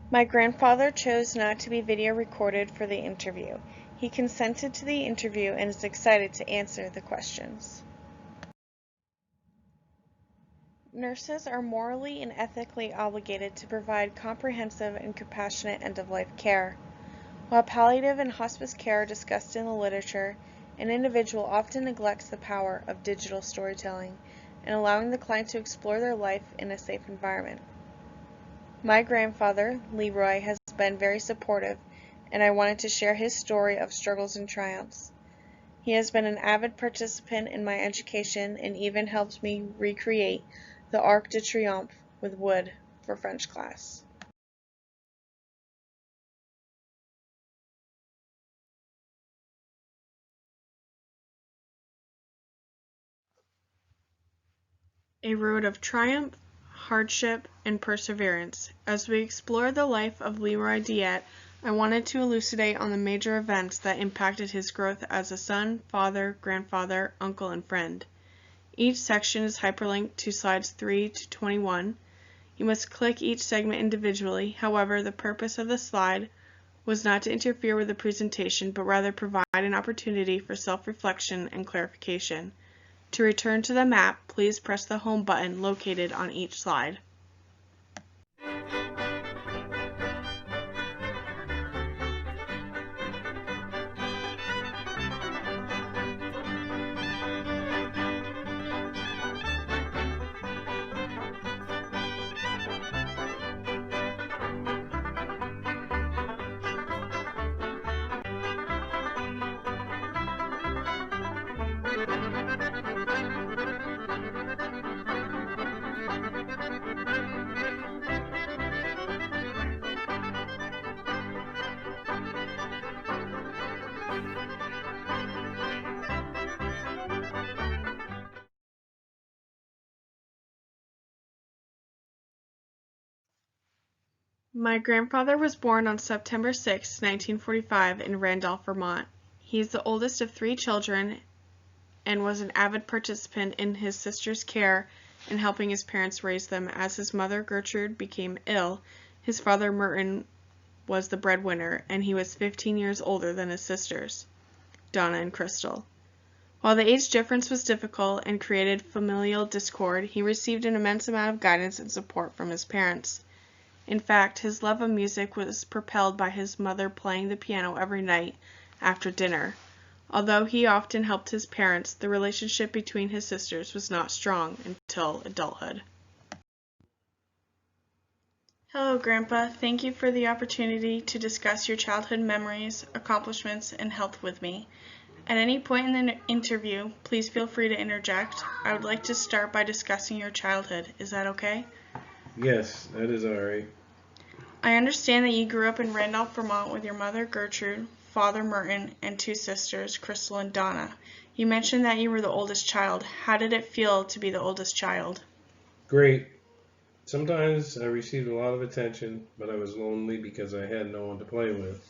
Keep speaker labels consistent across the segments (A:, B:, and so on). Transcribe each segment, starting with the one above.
A: My grandfather chose not to be video recorded for the interview. He consented to the interview and is excited to answer the questions. Nurses are morally and ethically obligated to provide comprehensive and compassionate end-of-life care. While palliative and hospice care are discussed in the literature, an individual often neglects the power of digital storytelling and allowing the client to explore their life in a safe environment. My grandfather, Leroy, has been very supportive, and I wanted to share his story of struggles and triumphs. He has been an avid participant in my education and even helped me recreate the Arc de Triomphe with wood for French class. A road of triumph, hardship, and perseverance. As we explore the life of Leroy Deyette, I wanted to elucidate on the major events that impacted his growth as a son, father, grandfather, uncle, and friend. Each section is hyperlinked to slides 3 to 21. You must click each segment individually. However, the purpose of the slide was not to interfere with the presentation, but rather provide an opportunity for self-reflection and clarification. To return to the map, please press the Home button located on each slide. My grandfather was born on September 6, 1945 in Randolph, Vermont. He is the oldest of 3 children and was an avid participant in his sister's care and helping his parents raise them. As his mother Gertrude became ill, his father Merton was the breadwinner, and he was 15 years older than his sisters, Donna and Crystal. While the age difference was difficult and created familial discord, he received an immense amount of guidance and support from his parents. In fact, his love of music was propelled by his mother playing the piano every night after dinner. Although he often helped his parents, the relationship between his sisters was not strong until adulthood. Hello, Grandpa. Thank you for the opportunity to discuss your childhood memories, accomplishments, and health with me. At any point in the interview, please feel free to interject. I would like to start by discussing your childhood. Is that okay?
B: Yes, that is alright.
A: I understand that you grew up in Randolph, Vermont with your mother, Gertrude, father, Merton, and 2 sisters, Crystal and Donna. You mentioned that you were the oldest child. How did it feel to be the oldest child?
B: Great. Sometimes I received a lot of attention, but I was lonely because I had no one to play with.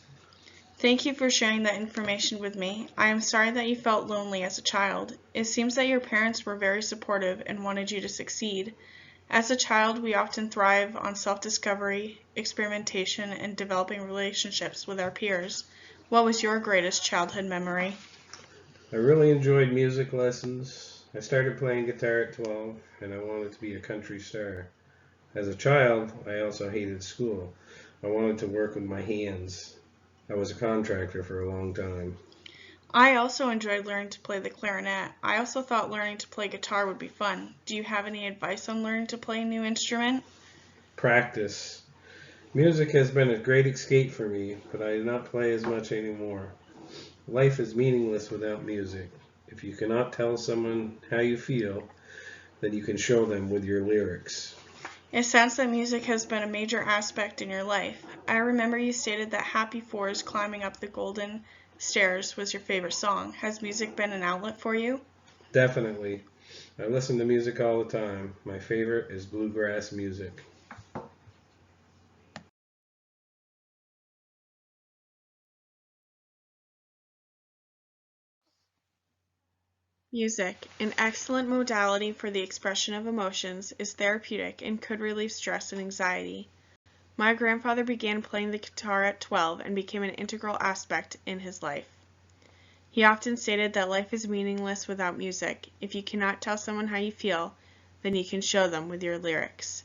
A: Thank you for sharing that information with me. I am sorry that you felt lonely as a child. It seems that your parents were very supportive and wanted you to succeed. As a child, we often thrive on self-discovery, experimentation, and developing relationships with our peers. What was your greatest childhood memory?
B: I really enjoyed music lessons. I started playing guitar at 12, and I wanted to be a country star. As a child, I also hated school. I wanted to work with my hands. I was a contractor for a long time.
A: I also enjoyed learning to play the clarinet. I also thought learning to play guitar would be fun. Do you have any advice on learning to play a new instrument?
B: Practice. Music has been a great escape for me, but I do not play as much anymore. Life is meaningless without music. If you cannot tell someone how you feel, then you can show them with your lyrics.
A: It sounds that music has been a major aspect in your life. I remember you stated that Happy Fours Climbing Up the Golden Stairs was your favorite song. Has music been an outlet for you?
B: Definitely. I listen to music all the time. My favorite is bluegrass music.
A: Music, an excellent modality for the expression of emotions, is therapeutic and could relieve stress and anxiety. My grandfather began playing the guitar at 12 and became an integral aspect in his life. He often stated that life is meaningless without music. If you cannot tell someone how you feel, then you can show them with your lyrics.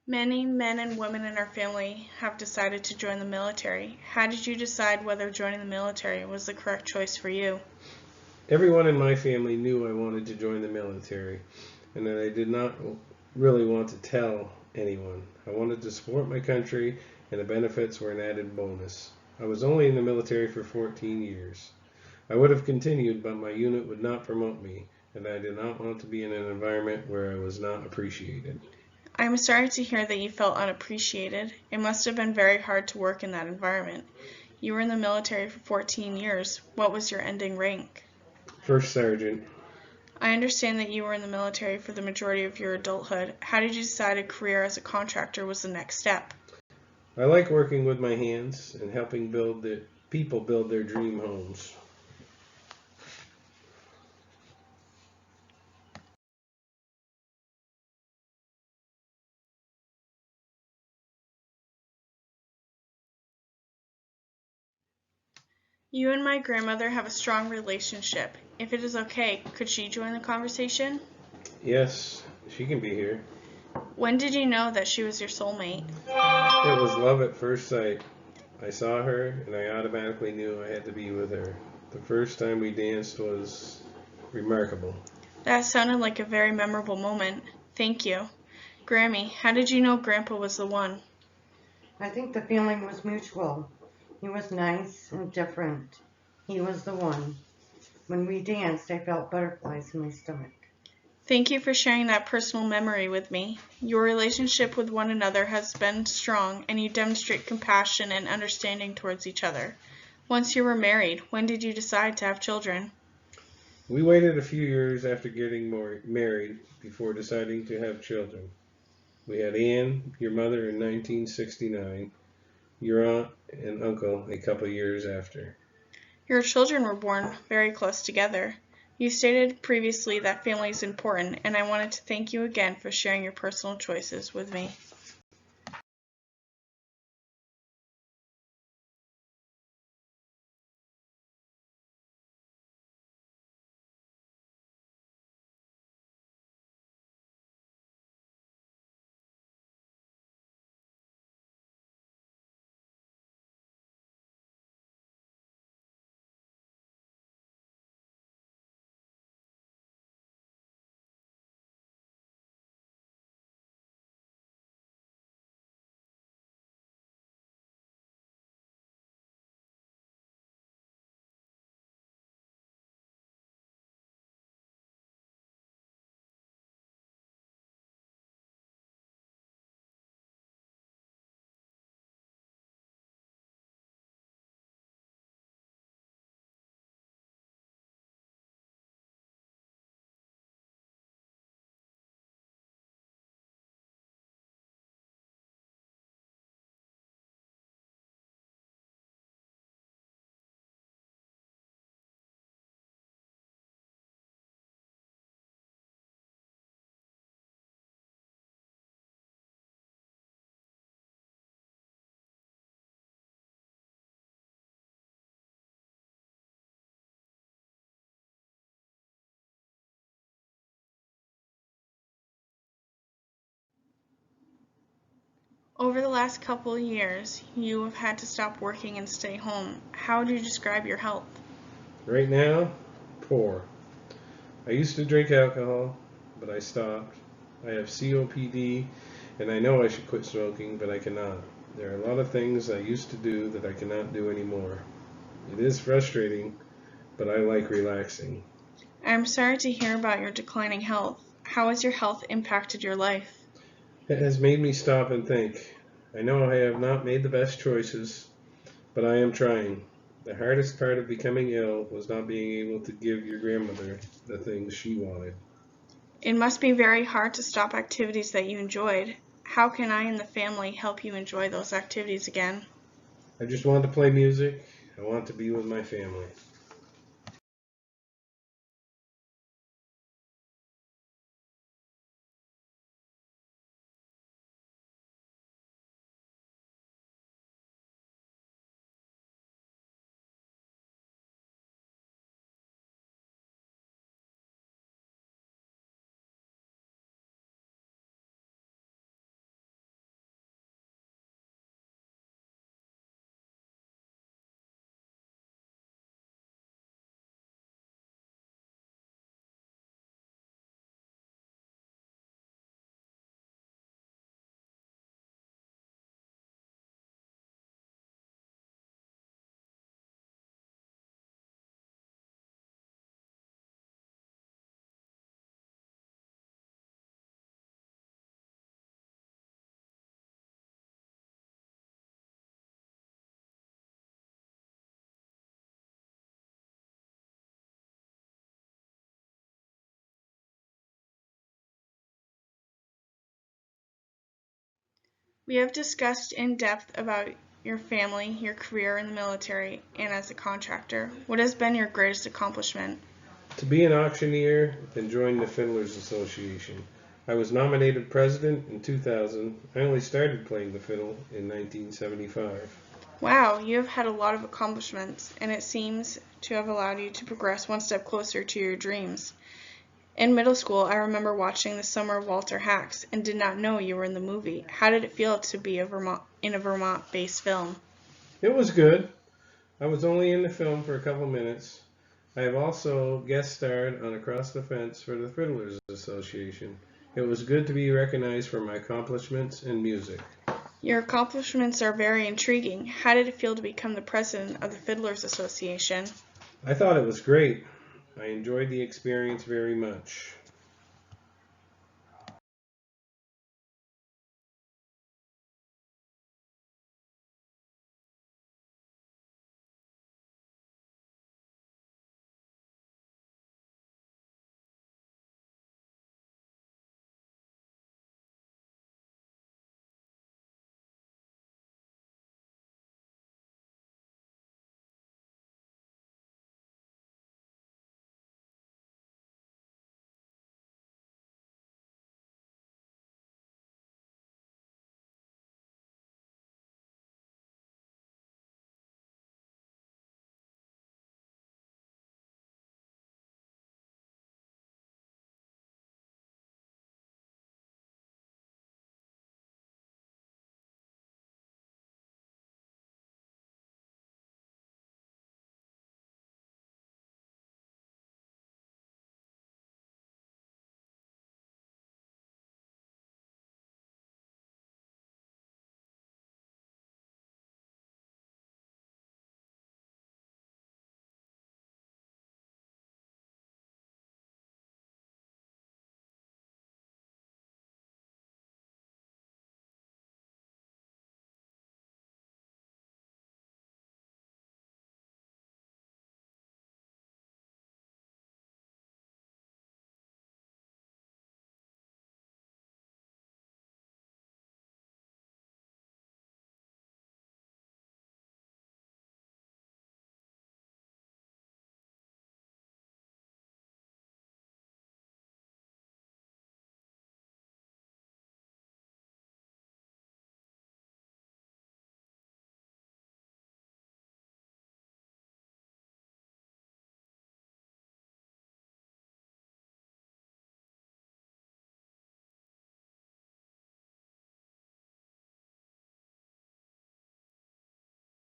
A: Many men and women in our family have decided to join the military. How did you decide whether joining the military was the correct choice for you?
B: Everyone in my family knew I wanted to join the military, and that I did not really want to tell anyone. I wanted to support my country, and the benefits were an added bonus. I was only in the military for 14 years. I would have continued, but my unit would not promote me, and I did not want to be in an environment where I was not appreciated.
A: I am sorry to hear that you felt unappreciated. It must have been very hard to work in that environment. You were in the military for 14 years. What was your ending rank?
B: First sergeant.
A: I understand that you were in the military for the majority of your adulthood. How did you decide a career as a contractor was the next step?
B: I like working with my hands and helping people build their dream homes.
A: You and my grandmother have a strong relationship. If it is okay, could she join the conversation?
B: Yes, she can be here.
A: When did you know that she was your soulmate?
B: It was love at first sight. I saw her and I automatically knew I had to be with her. The first time we danced was remarkable.
A: That sounded like a very memorable moment. Thank you. Grammy, how did you know Grandpa was the one?
C: I think the feeling was mutual. He was nice and different. He was the one. When we danced, I felt butterflies in my stomach.
A: Thank you for sharing that personal memory with me. Your relationship with one another has been strong, and you demonstrate compassion and understanding towards each other. Once you were married, when did you decide to have children?
B: We waited a few years after getting married before deciding to have children. We had Anne, your mother, in 1969, your aunt and uncle a couple years after.
A: Your children were born very close together. You stated previously that family is important, and I wanted to thank you again for sharing your personal choices with me. Over the last couple of years, you have had to stop working and stay home. How would you describe your health?
B: Right now, poor. I used to drink alcohol, but I stopped. I have COPD, and I know I should quit smoking, but I cannot. There are a lot of things I used to do that I cannot do anymore. It is frustrating, but I like relaxing.
A: I am sorry to hear about your declining health. How has your health impacted your life?
B: It has made me stop and think. I know I have not made the best choices, but I am trying. The hardest part of becoming ill was not being able to give your grandmother the things she wanted.
A: It must be very hard to stop activities that you enjoyed. How can I and the family help you enjoy those activities again?
B: I just want to play music. I want to be with my family.
A: We have discussed in depth about your family, your career in the military, and as a contractor. What has been your greatest accomplishment?
B: To be an auctioneer and join the Fiddlers Association. I was nominated president in 2000. I only started playing the fiddle in 1975.
A: Wow, you have had a lot of accomplishments, and it seems to have allowed you to progress one step closer to your dreams. In middle school, I remember watching The Summer of Walter Hacks and did not know you were in the movie. How did it feel to be in a Vermont-based film?
B: It was good. I was only in the film for a couple minutes. I have also guest starred on Across the Fence for the Fiddlers Association. It was good to be recognized for my accomplishments in music.
A: Your accomplishments are very intriguing. How did it feel to become the president of the Fiddlers Association?
B: I thought it was great. I enjoyed the experience very much.